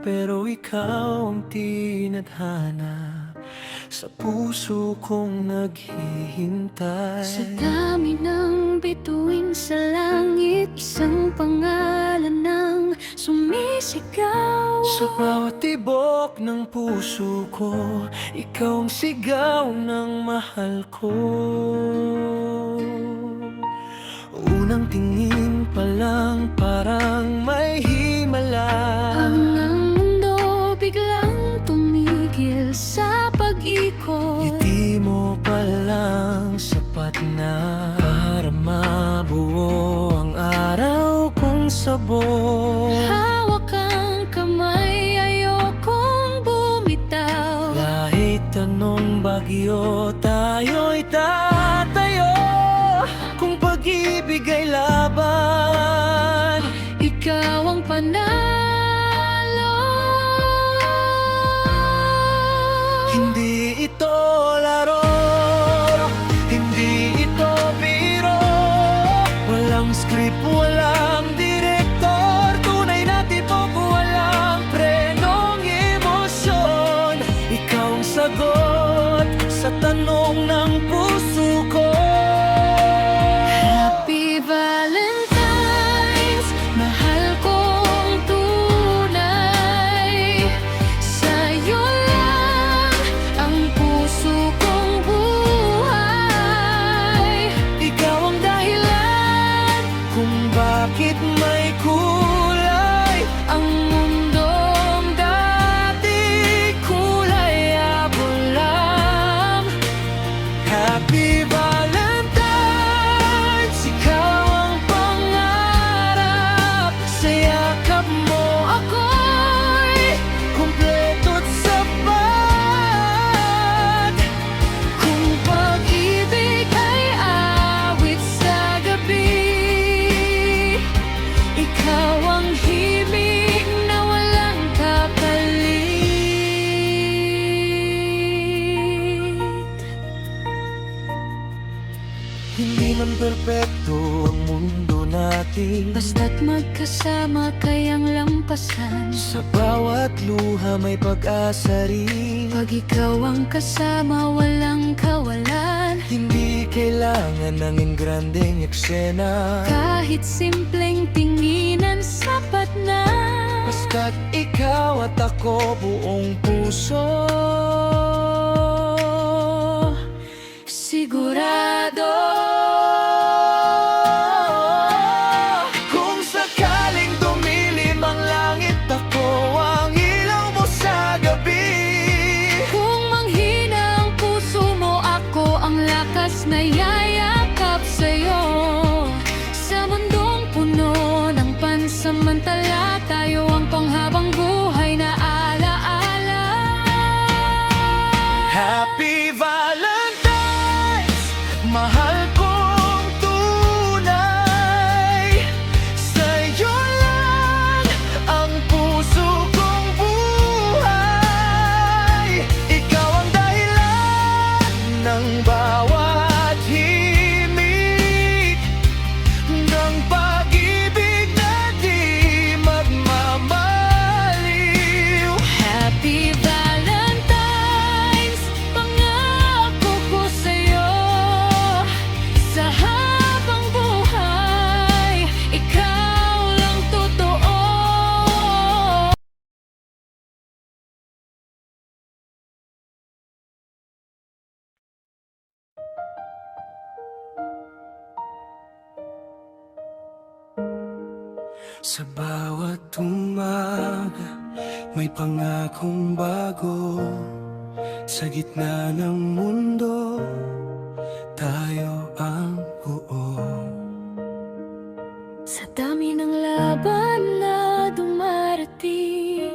pero ikaw ang tinadhana sa puso kong naghihintay. Sa dami ng bituin sa langit, isang pangalan ang sumisigaw. Sa bawat tibok ng puso ko, ikaw ang sigaw ng mahal ko. Unang tingin pa lang parang may himala. Ang mundo biglang tumigil sa pag-ikot. Ngiti mo pa lang sapat na para mabuo ang araw kong sabot. Hawak ang kamay, ayokong bumitaw. Kahit anong bagyo, tayo'y tatayo. Kung pag-ibig ay laban, Ikaw ang panalo. hindi ito laro, hindi ito biro. Walang script, walang direktor, tunay na tibok, walang prenong emosyon. Ikaw ang sagot sa tanong ng puso ko. Happy Valentine's, mahal kong tunay. Sa'yo lang ang puso kong buhay. Ikaw ang dahilan kung bakit may kulay Ang mundong dati kulay abulam. Happy Valentine's, ikaw ang pangarap. Sa yakap mo Ako'y kumpleto't sapat. kung pag-ibig ay awit sa gabi, ikaw ang himig na walang kapalit. Hindi man perpekto ang mundo natin, Basta't magkasama kayang lampasan. sa bawat luha may pag-asa rin. Pag ikaw ang kasama, walang kawalan. Hindi kailangan ng engrandeng eksena, Kahit simpleng tinginan, sapat na. basta't ikaw at ako buong puso. Sigurado. Kung sakaling dumilim ang langit, ako ang ilaw mo sa gabi. Kung manghina ang puso mo, ako ang lakas na yayakap sa'yo. Sa mundong puno ng pansamantala, tayo ang panghabang buhay na alaala. Happy Valentine's, mahal kong tunay. Sa'yo lang ang puso kong buhay. Ikaw ang dahilan ng bawat himig, ng pag-ibig na di magmamaliw. Happy Valentine's, pangako ko sa'yo. Sa habang buhay, ikaw lang totoo. Sa bawat umaga, may pangakong bago. Sa gitna ng mundo, tayo ang buo. Sa dami ng laban na dumarating,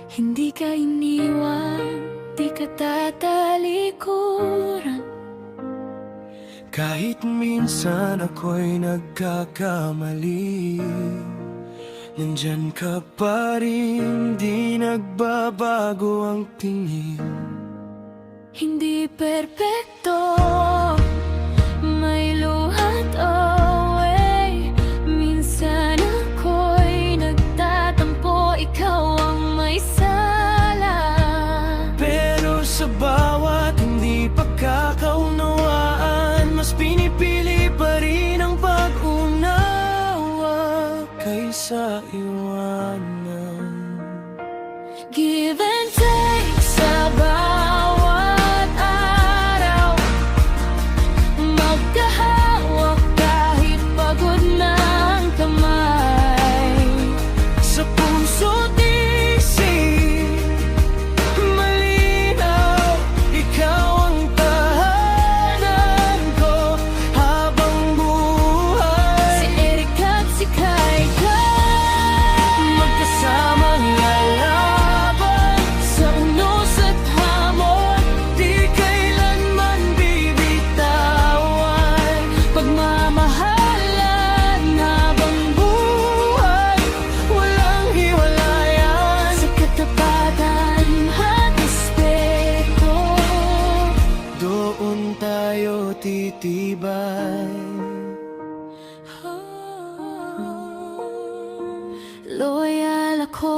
hindi ka iniwan, di ka tatalikuran. Kahit minsan ako'y nagkakamali, nandyan ka pa rin, di nagbabago ang tingin. Hindi perpekto, may luhat away. Minsan ako'y nagtatampo. liwanag. Give and take sa bawat araw, magkahawak kahit pagod ng kamay. Sa puso't isip, malinaw, ikaw ang tahanan ko habang buhay. Si Erika at si Kaika, Magkasamang lalaban sa unos at hamon, di kailanman bibitawan. pagmamahalan habang buhay, Walang hiwalayan. sa katapatan at respeto. Doon tayo titibay. Loyal ako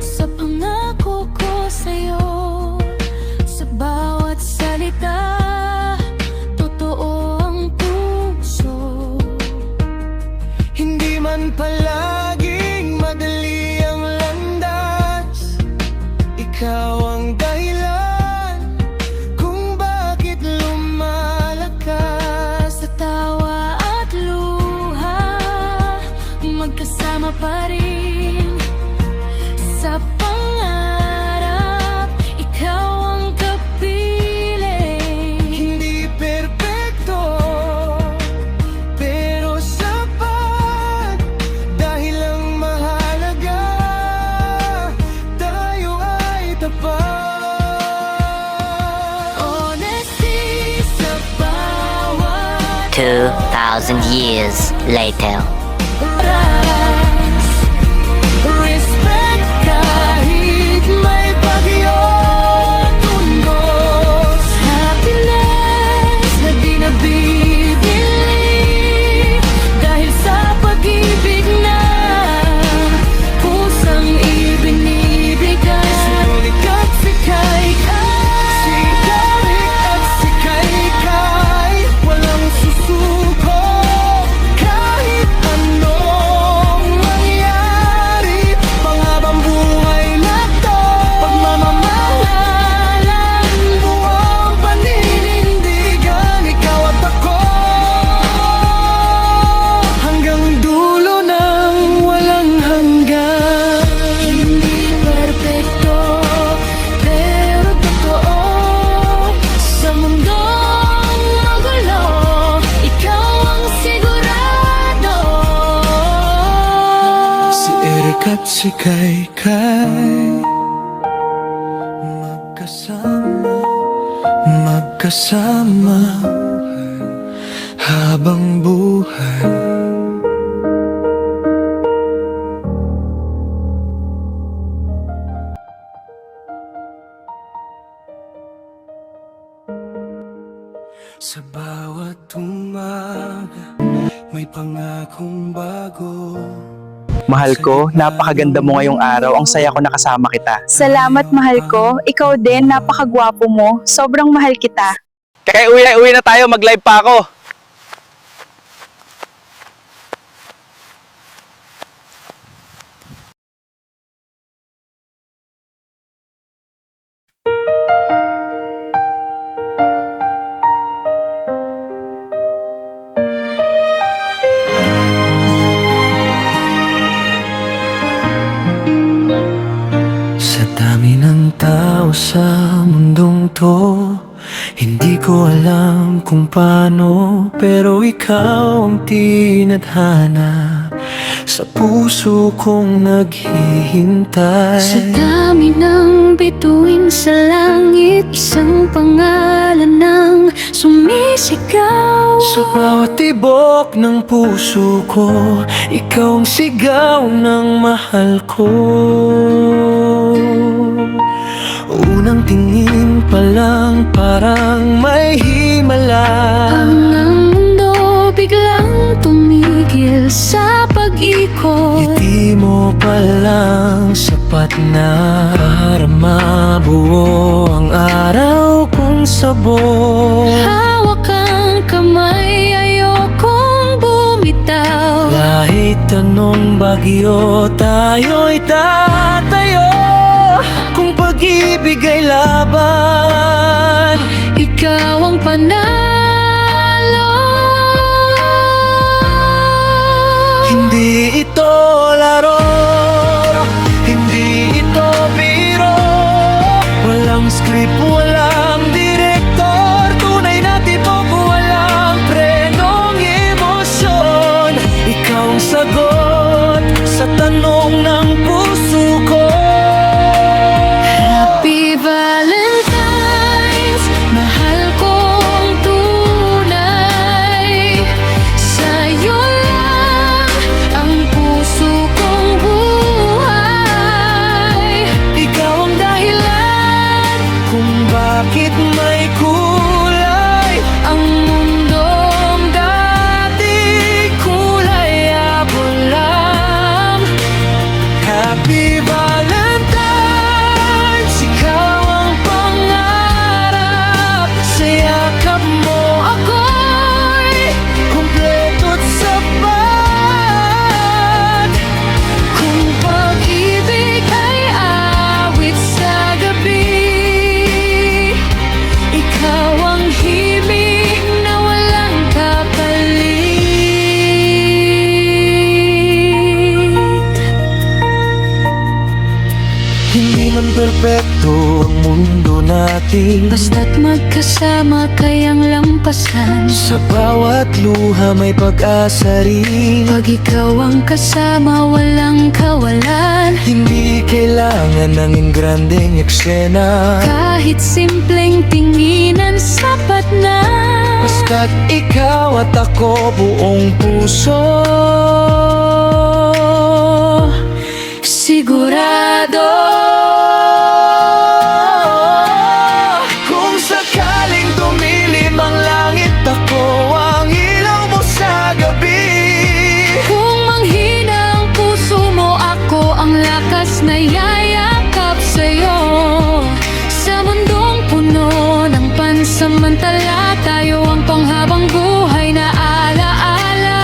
sa pangako ko sa'yo, sa bawat salita, totoo ang puso. Hindi man palaging madali ang landas, ikaw ang dahilan kung bakit lumalakas. Sa tawa at luha, magkasama pa rin. Sa pangarap, ikaw ang kapiling. Hindi perpekto, pero sapat. Dahil ang mahalaga, tayo ay tapat. Honesty sa bawat 2,000 years later. oras, respect kahit may bagyo tungos, happiness na di nabibili dahil sa pag-ibig na pusang ibinibigay. Sulit at si Kaykay, si Karik at si Kaykay, walang susuko kahit anong mangyari. Panghabang buhay na to, pagmamahalan, buwang paninindigan, ikaw at ako, hanggang dulo ng walang hanggan. Hindi perfecto, pero totoo. Sa mundong magulo, ikaw ang sigurado. Si Eric at si Kaykay, magkasama habang buhay. Sa bawat umaga, may pangakong bago. Mahal ko, napakaganda mo ngayong araw. Ang saya ko nakasama kita. Salamat, mahal ko. Ikaw din, napakagwapo mo. Sobrang mahal kita. Kaya uwi na tayo. Mag-live pa ako. Sa dami ng tao sa mundong to, hindi ko alam kung paano, pero ikaw ang tinadhana sa puso kong naghihintay. Sa dami ng bituin sa langit, isang pangalan ng sumisigaw. Sa bawat tibok ng puso ko, ikaw ang sigaw ng mahal ko. Unang tingin pa lang parang may himala. Ang mundo biglang tumigil sa pag-ikot. Ngiti mo pa lang sapat na para mabuo ang araw kong sabot. Hawak ang kamay, ayokong bumitaw. Kahit tanong bagyo, tayo'y tatayo. Kung pag-ibig ay laban, ikaw ang panalo. hindi ito laro, hindi ito biro. Walang script, walang direktor, tunay na tibok, walang prenong emosyon. Ikaw ang sagot sa tanong ng puso ko. Happy Valentine's, mahal kong tunay. Sa'yo lang ang puso kong buhay. Ikaw ang dahilan kung bakit may kulay. Ang mundong dati kulay abulam. Happy Valentine's, ikaw ang pangarap. Sa yakap mo Ako'y kumpleto't sapat. kung pag-ibig ay awit sa gabi, ikaw ang himig na walang kapalit. Hindi man perpekto ang mundo natin, Basta't magkasama kayang lampasan. sa bawat luha may pag-asa rin. Pag ikaw ang kasama, walang kawalan. Hindi kailangan ng ingrandeng eksena, Kahit simpleng tinginan, sapat na. basta't ikaw at ako buong puso. Sigurado. Kung sakaling dumilim ang langit, ako ang ilaw mo sa gabi. Kung manghina ang puso mo, ako ang lakas na yayakap sa'yo. Sa mundong puno ng pansamantala, tayo ang panghabang buhay na alaala.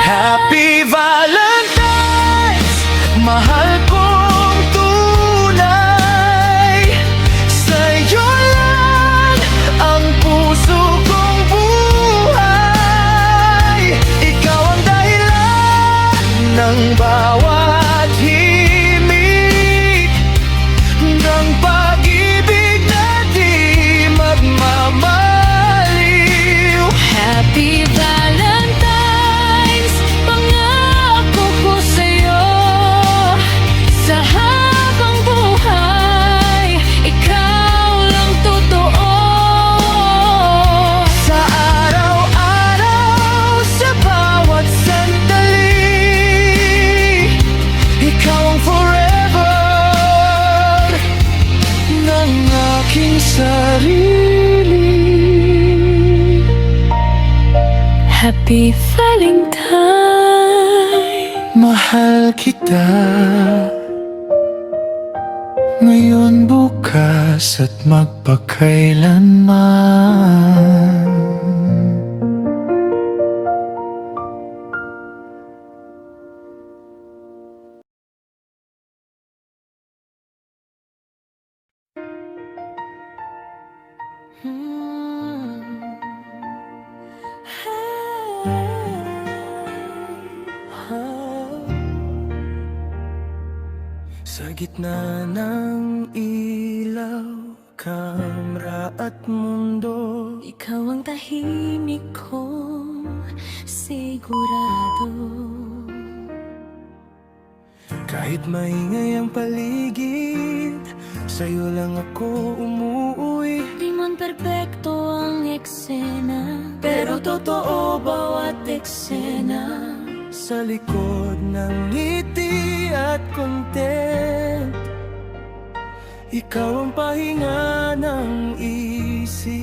Happy Valentine's, mahal kong tunay. Sa'yo lang ang puso kong buhay. Ikaw ang dahilan ng bawat himig, ng pag-ibig na di magmamaliw. Happy Valentine's, pangako ko sa'yo. Sa habang buhay, ikaw lang totoo. Sa araw-araw, sa bawat sandali, ikaw ang forever ng aking sarili. Happy Valentine. Mahal kita ngayon, bukas at magpakailanman. Sa gitna ng ilaw, kamera at mundo, Ikaw ang tahimik kong sigurado. kahit maingay ang paligid, sa'yo lang ako umuwi. Di man perpekto ang eksena, pero totoo bawat eksena. Sa likod ng ngiti at content, ikaw ang pahinga ng isip.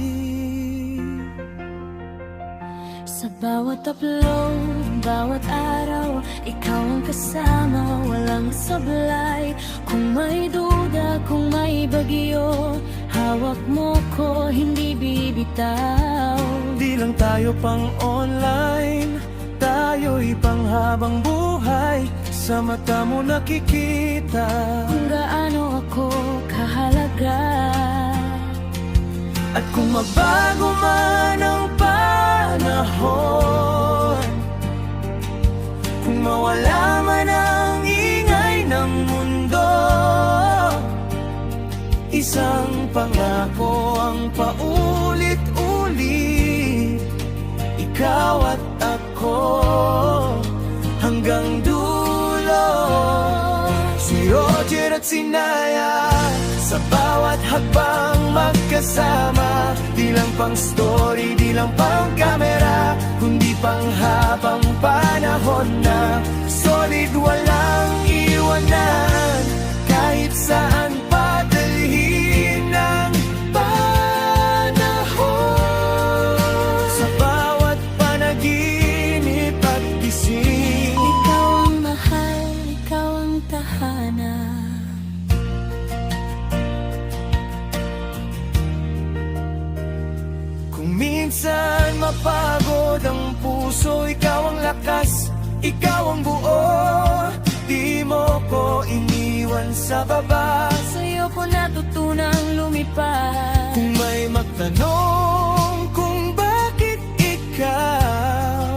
Sa bawat upload, bawat araw, ikaw ang kasama, walang sablay. Kung may duda, kung may bagyo, hawak mo ko, hindi bibitaw. Di lang tayo pang online, tayo tayo'y panghabang buhay. Sa mata mo nakikita Kung gaano ako kahalaga. at kung mabago man ang panahon, kung mawala man ang ingay ng mundo, isang pangako ang paulit-ulit, ikaw at ako hanggang dulo. Si Roger at si Naya, sa bawat hakbang magkasama, di lang pang story, di lang pang kamera, kundi pang habang panahon na solid, walang iwanan. Kahit saan padalhin ng panahon, sa bawat panaginip at gising, Ikaw ang mahal, ikaw ang tahanan. kung minsan mapagod ang puso, ikaw ang lakas, ikaw ang buo. Di mo ko iniwan sa baba. Sa'yo ko natutunang lumipad. Kung may magtanong kung bakit ikaw,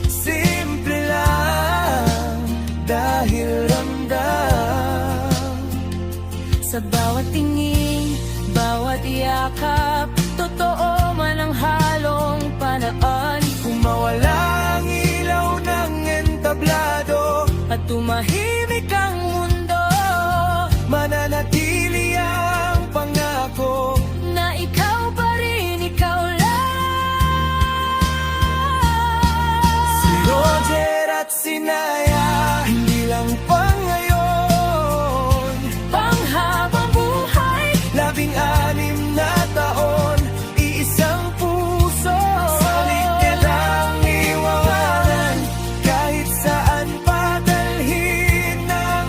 simple lang, dahil ramdam. Sa bawat tingin, bawat yakap, totoo man ang halong panaan. Kung mawala ang ilaw ng entablado At tumahimik ang mundo, mananatili ang pangako na ikaw pa rin, ikaw lang. si Roger at si Naya, hindi lang pang ngayon, Panghabang buhay, 16 na taon, iisang puso, solid kitang iwanan. Kahit saan padalhin ng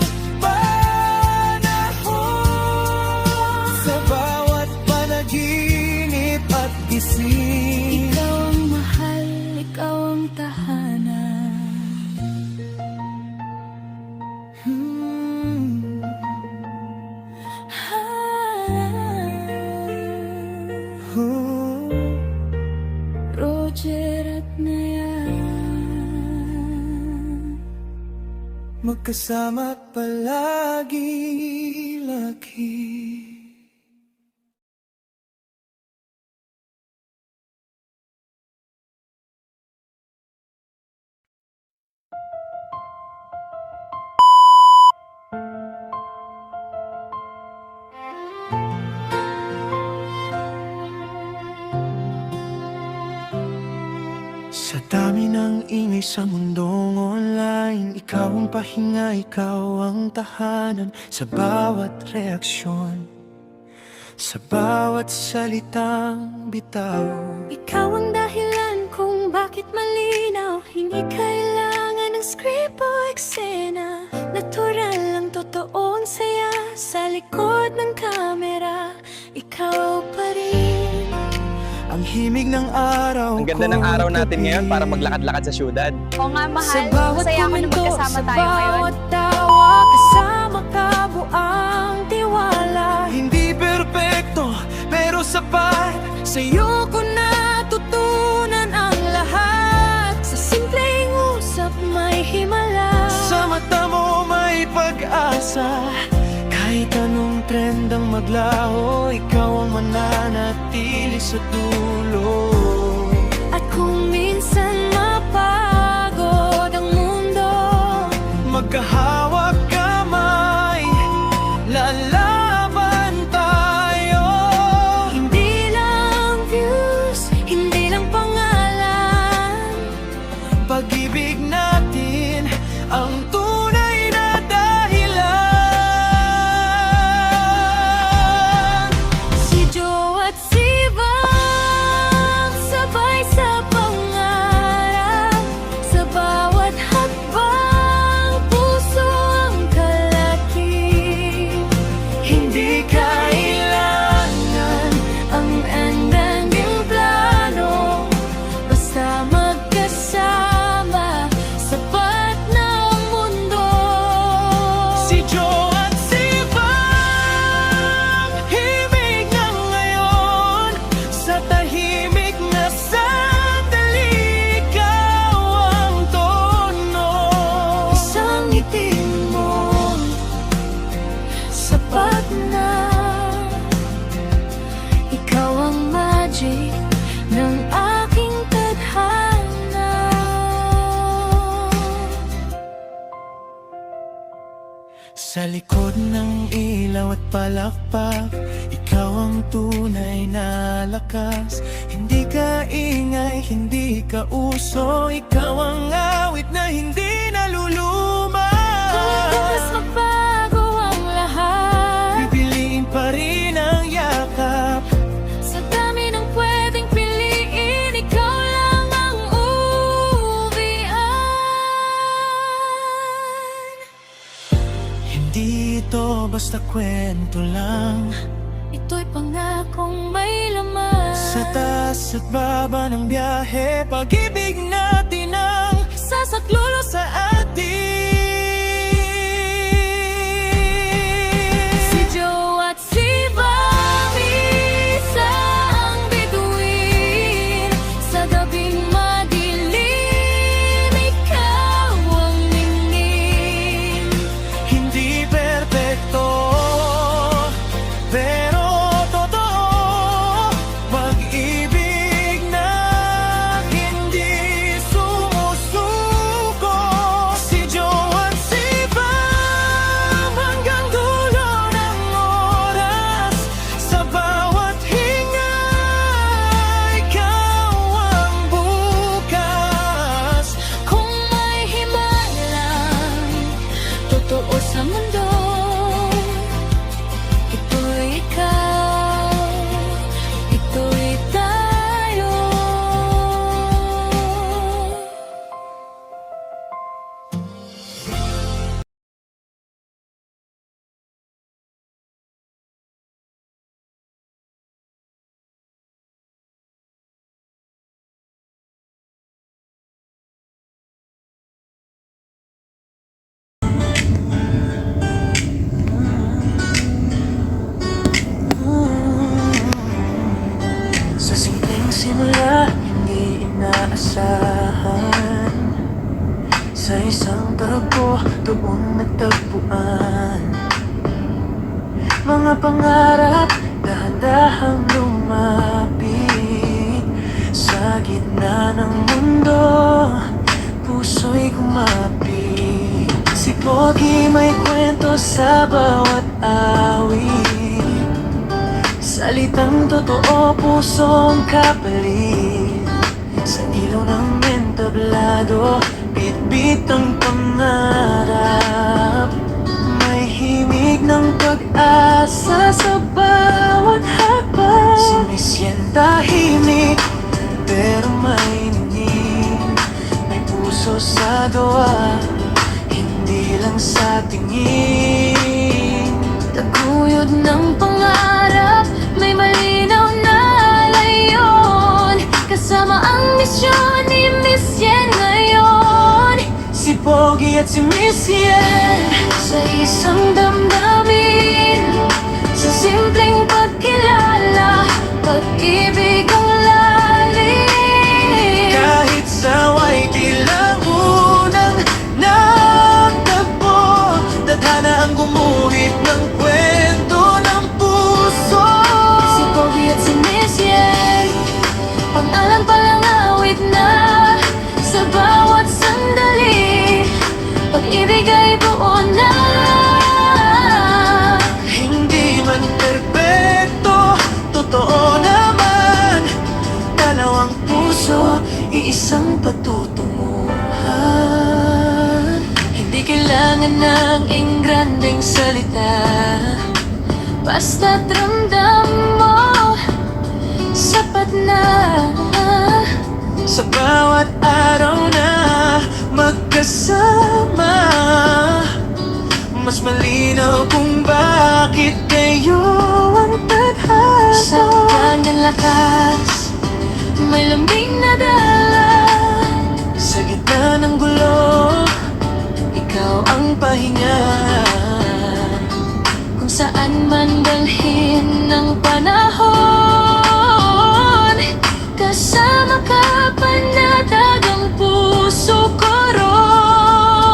panahon, sa bawat panaginip at gising, ikaw ang mahal, ikaw ang tahanan. Roger at Naya, magkasama palagi, lagi. Sa dami ng ingay sa mundong online, ikaw ang pahinga, ikaw ang tahanan. Sa bawat reaksyon, sa bawat salitang bitaw, ikaw ang dahilan kung bakit malinaw. Hindi kailangan ng script o eksena. Natural lang, totoo ang saya. Sa likod ng kamera, ikaw pa rin. ang himig ng araw. Ang ganda ng araw natin ngayon para maglakad-lakad sa syudad. Oo nga, Sa mahal. bawat Masaya ako na komento, magkasama sa tayo ngayon. bawat tawa, kasama ka buang tiwala. Hindi perpekto, pero sapat. Sa'yo ko natutunan ang lahat. Sa simpleng usap may himala. Sa mata mo may pag-asa. Kahit anong trend ang maglaho, ikaw ang mananatili sa dulo. At kung minsan mapagod ang mundo, Magkahawak kamay, lalaban tayo. hindi lang views, hindi lang pangalan. Pag-ibig natin ang tunay na dahilan. Si Joe at si Bang, sabay sa pangarap. Sa bawat hakbang, puso Sa likod ng ilaw at palakpak, ikaw ang tunay na lakas. Hindi ka ingay, hindi ka uso, ikaw ang awit na hindi naluluma. Bukas magbago ang lahat, Pipiliin pa rin ang yakap. sa dami ng pwedeng piliin, ikaw lang ang uwian. Hindi ito basta kwento lang. Ito'y pangakong may laman. Sa taas at baba ng biyahe, pag-ibig natin ang Sasaklulo sa atin. si Joe at si Bobby sa ang bituin. Sa gabing madilim, ikaw ang ningning. Hindi perpekto, pero totoo. Pag-ibig na hindi sumusuko. Si Joe at si Bam hanggang dulo ng oras. Sa bawat hinga, ikaw ang bukas. Kung may himalang totoo sa mundo, ito'y ikaw, ito'y tayo. Sa simpleng simula, hindi inaasahan. Sa isang tagpo, doon nagtagpuan. Mga pangarap, dahan-dahang lumapit. Sa gitna ng mundo, puso'y kumapit. Si Pogi may kwento sa bawat awit. Salitang totoo, pusong kapalit. Sa ilaw ng entablado, bitbit ang pangarap. May himig ng pag-asa sa bawat hakbang. Sumisyen tahimik, pero may ningning. May puso sa gawa, hindi lang sa tingin. Taguyod ng pangarap, may malinaw na layon. Kasama ang misyon ni Miss Yen ngayon. Si Pogi at si Miss Yen, Sa isang damdamin, sa simpleng pagkilala, pag-ibig ang lalim. kahit saway tila unang nagtagpo. Tadhana ang gumuhit ng kwento ng puso. Si Pogi at si Miss Yen, pangalan palang awit na. Sa bawat sandali, pag-ibig ay buo na. Hindi man perpekto, totoo naman. Dalawang puso, iisang patutunguhan. Hindi kailangan ng engrandeng salita, basta't ramdam mo, sapat na. Sa bawat araw na magkasama, mas malinaw kung bakit kayo ang tadhana. Sa kanyang lakas, may lambing na dala. Sa gitna ng gulo, ikaw ang pahinga. Kung saan man dalhin ng panahon, kasama ka panatag ang puso ko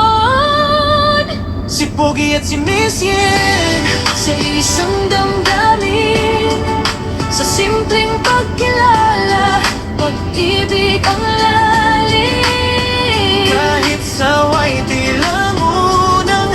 ron. Si Pogi at si Miss Yen, Sa isang damdamin, sa simpleng pagkilala, pag-ibig ang lalim. kahit saway tila unang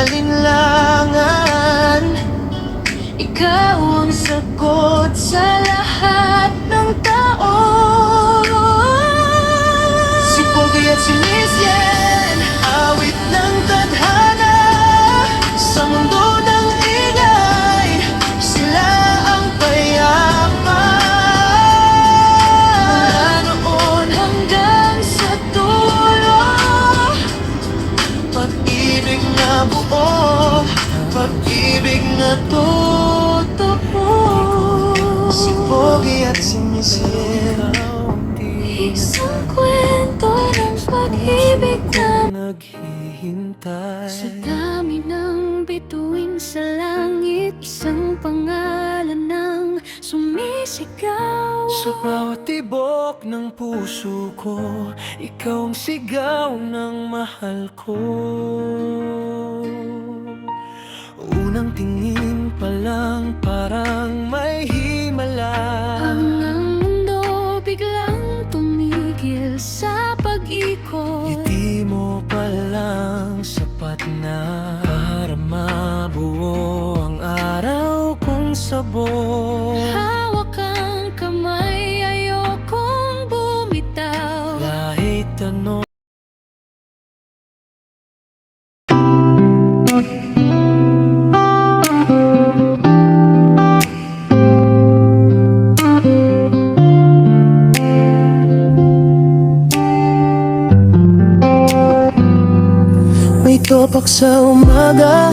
alinlangan. Ikaw ang sagot sa lahat ng tao. Si Pogi at si Miss Yen, awit ng tadhana. Sa mundo ng ingay, sila ang payaman. Mula noon hanggang sa dulo, Pag-ibig na buo, pag-ibig na totoo. Si Pogi at si Miss Yen, isang kwento ng pag-ibig na naghihintay. sa dami ng bituin sa langit, isang pangalan ng sumisigaw. Sa bawat tibok ng puso ko, ikaw ang sigaw ng mahal ko. Unang tingin pa lang parang may himala. Ang mundo biglang tumigil sa pag-ikot. Ngiti mo pa lang sapat na para mabuo ang araw kong sabon. Hawak ang kamay, ayokong bumitaw. Kahit ano may topak sa umaga,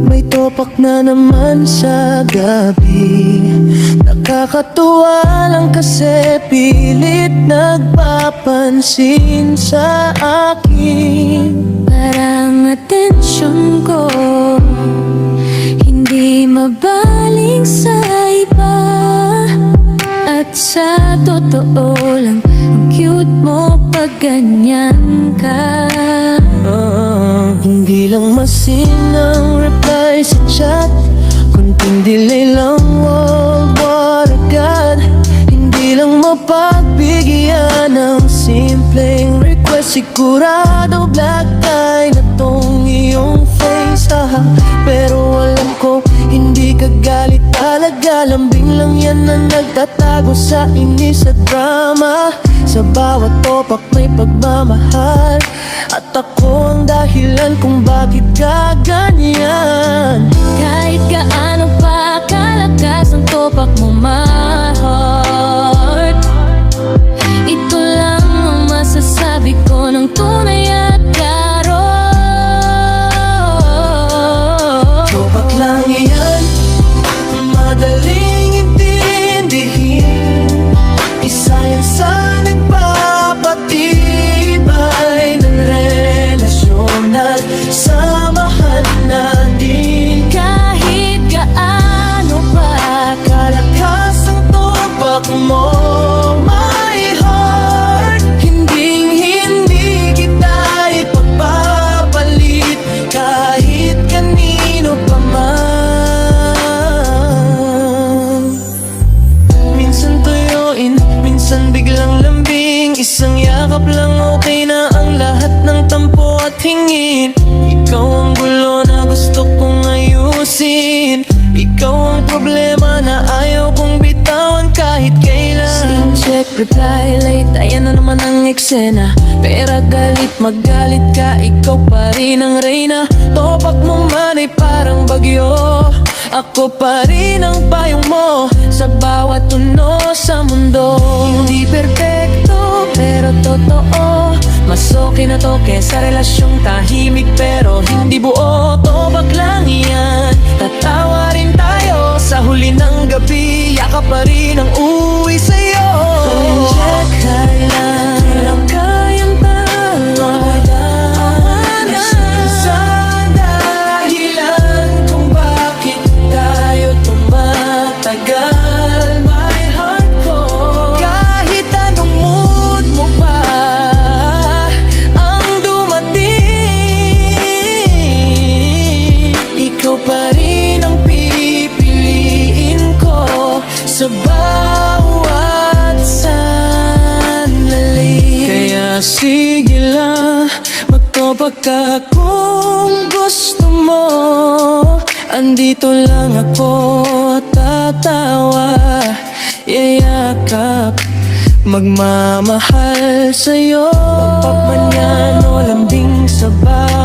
may topak na naman sa gabi. Nakakatuwa lang kasi pilit nagpapansin sa akin. Parang atensyon ko hindi mabaling sa iba. At sa totoo lang, ang cute mo pag ganyan ka. Hindi lang masinang reply sa chat, kunting delay lang, World War agad. Hindi lang mapagbigyan ng simpleng request. Sigurado black eye na tong iyong face, pero alam ko hindi ka galit talaga. Lambing lang yan na nagtatago sa inis at drama. Sa bawat topak may pagmamahal, at ako ang dahilan kung bakit ka ganyan. Kahit gaano pa kalakas ang topak mo, my heart, ito lang ang masasabi ko ng tunay at klaro. Topak lang yan, madaling intindihin. Isa yan sa nagpapatibay ng relasyon at samahan natin. Kahit gaano pa Kalakas ang topak mo, my heart. Hindi kita ipagpapalit kahit kanino pa man. Minsan tuyuin, minsan biglang lambing. Isang yakap lang okay na ang lahat ng tampo at hingin. Ikaw ang gulo na gusto kong ayusin. Ikaw ang problema na ayaw kong bitawan kahit kailan. Scene check, reply late, ayan na naman ang eksena. Pera galit, magalit ka, ikaw pa rin ang reyna. Topak mo man ay parang bagyo, ako pa rin ang payong mo sa bawat tuno sa mundo. Hindi perpekto, pero totoo. Mas okay na to kesa relasyong tahimik pero hindi buo. Topak lang yan, tatawa rin tayo sa huli ng gabi. Yakap pa rin ang uwi sa'yo. Check, kailan kayang tawanan sa dahilan kung bakit tayo tumatagal. My heart ko, kahit anong mood mo pa ang dumating, ikaw pa rin ang pipiliin ko sa bawat sandali. Kaya sige lang, magtopak ako Nandito lang ako at tatawa, yayakap, magmamahal sa'yo. Pagpamanyan o lambing sa bahay,